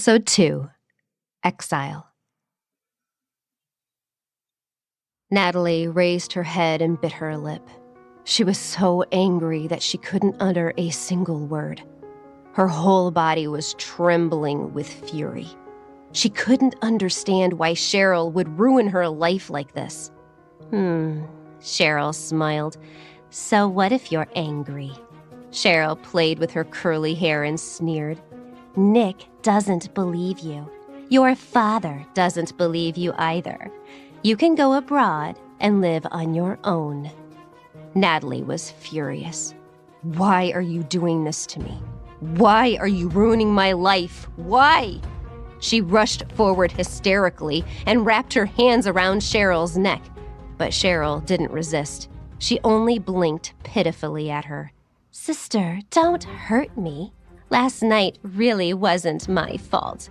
Episode 2, Exile. Natalie raised her head and bit her lip. She was so angry that she couldn't utter a single word. Her whole body was trembling with fury. She couldn't understand why Cheryl would ruin her life like this. Cheryl smiled. So what if you're angry? Cheryl played with her curly hair and sneered. Nick doesn't believe you. Your father doesn't believe you either. You can go abroad and live on your own. Natalie was furious. Why are you doing this to me? Why are you ruining my life? Why? She rushed forward hysterically and wrapped her hands around Cheryl's neck. But Cheryl didn't resist. She only blinked pitifully at her. Sister, don't hurt me. Last night really wasn't my fault.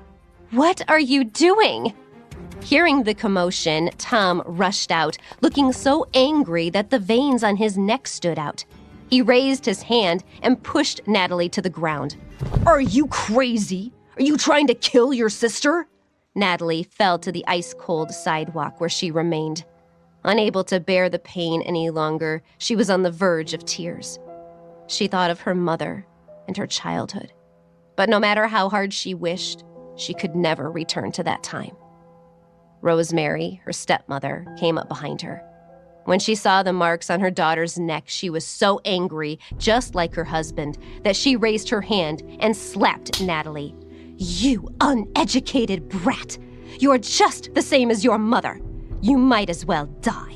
What are you doing? Hearing the commotion, Tom rushed out, looking so angry that the veins on his neck stood out. He raised his hand and pushed Natalie to the ground. Are you crazy? Are you trying to kill your sister? Natalie fell to the ice-cold sidewalk where she remained. Unable to bear the pain any longer, she was on the verge of tears. She thought of her mother and her childhood. But no matter how hard she wished, she could never return to that time. Rosemary, her stepmother, came up behind her. When she saw the marks on her daughter's neck, she was so angry, just like her husband, that she raised her hand and slapped Natalie. You uneducated brat! You're just the same as your mother. You might as well die.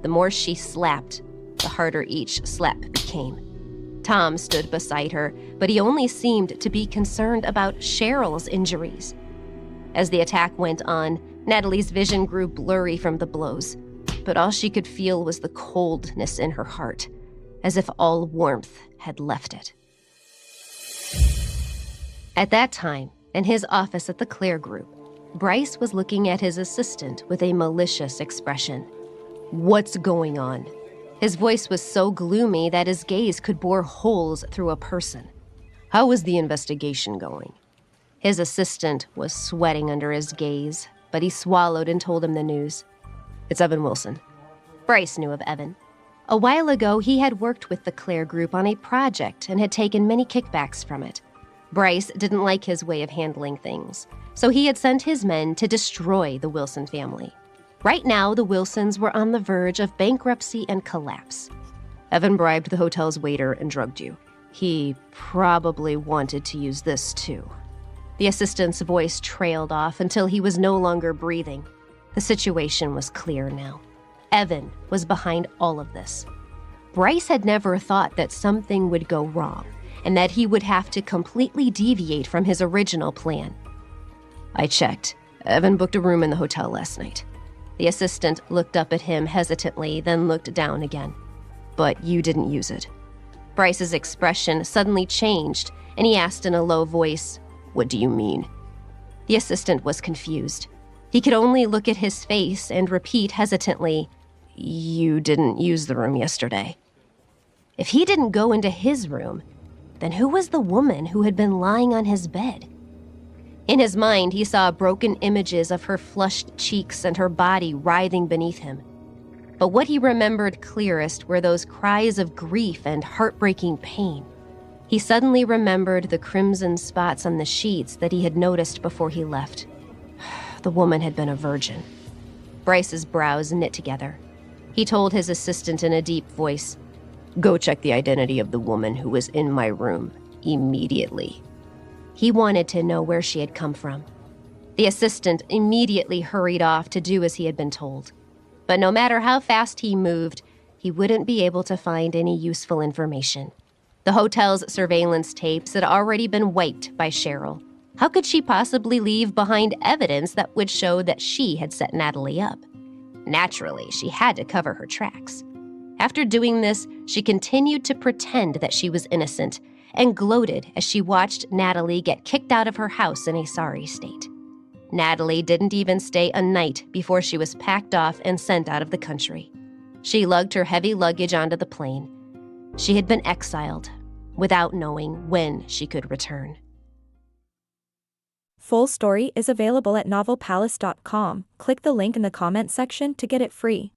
The more she slapped, the harder each slap became. Tom stood beside her, but he only seemed to be concerned about Cheryl's injuries. As the attack went on, Natalie's vision grew blurry from the blows, but all she could feel was the coldness in her heart, as if all warmth had left it. At that time, in his office at the Clair Group, Bryce was looking at his assistant with a malicious expression. What's going on? His voice was so gloomy that his gaze could bore holes through a person. How is the investigation going? His assistant was sweating under his gaze, but he swallowed and told him the news. It's Evan Wilson. Bryce knew of Evan. A while ago, he had worked with the Clair Group on a project and had taken many kickbacks from it. Bryce didn't like his way of handling things, so he had sent his men to destroy the Wilson family. Right now, the Wilsons were on the verge of bankruptcy and collapse. Evan bribed the hotel's waiter and drugged you. He probably wanted to use this too. The assistant's voice trailed off until he was no longer breathing. The situation was clear now. Evan was behind all of this. Bryce had never thought that something would go wrong and that he would have to completely deviate from his original plan. I checked. Evan booked a room in the hotel last night. The assistant looked up at him hesitantly, then looked down again. But you didn't use it. Bryce's expression suddenly changed, and he asked in a low voice, What do you mean? The assistant was confused. He could only look at his face and repeat hesitantly, You didn't use the room yesterday. If he didn't go into his room, then who was the woman who had been lying on his bed? In his mind, he saw broken images of her flushed cheeks and her body writhing beneath him. But what he remembered clearest were those cries of grief and heartbreaking pain. He suddenly remembered the crimson spots on the sheets that he had noticed before he left. The woman had been a virgin. Bryce's brows knit together. He told his assistant in a deep voice, Go check the identity of the woman who was in my room immediately. He wanted to know where she had come from. The assistant immediately hurried off to do as he had been told. But no matter how fast he moved, he wouldn't be able to find any useful information. The hotel's surveillance tapes had already been wiped by Cheryl. How could she possibly leave behind evidence that would show that she had set Natalie up? Naturally, she had to cover her tracks. After doing this, she continued to pretend that she was innocent and gloated as she watched Natalie get kicked out of her house in a sorry state. Natalie didn't even stay a night before she was packed off and sent out of the country. She lugged her heavy luggage onto the plane. She had been exiled without knowing when she could return. full story is available at novelpalace.com. Click the link in the comment section to get it free.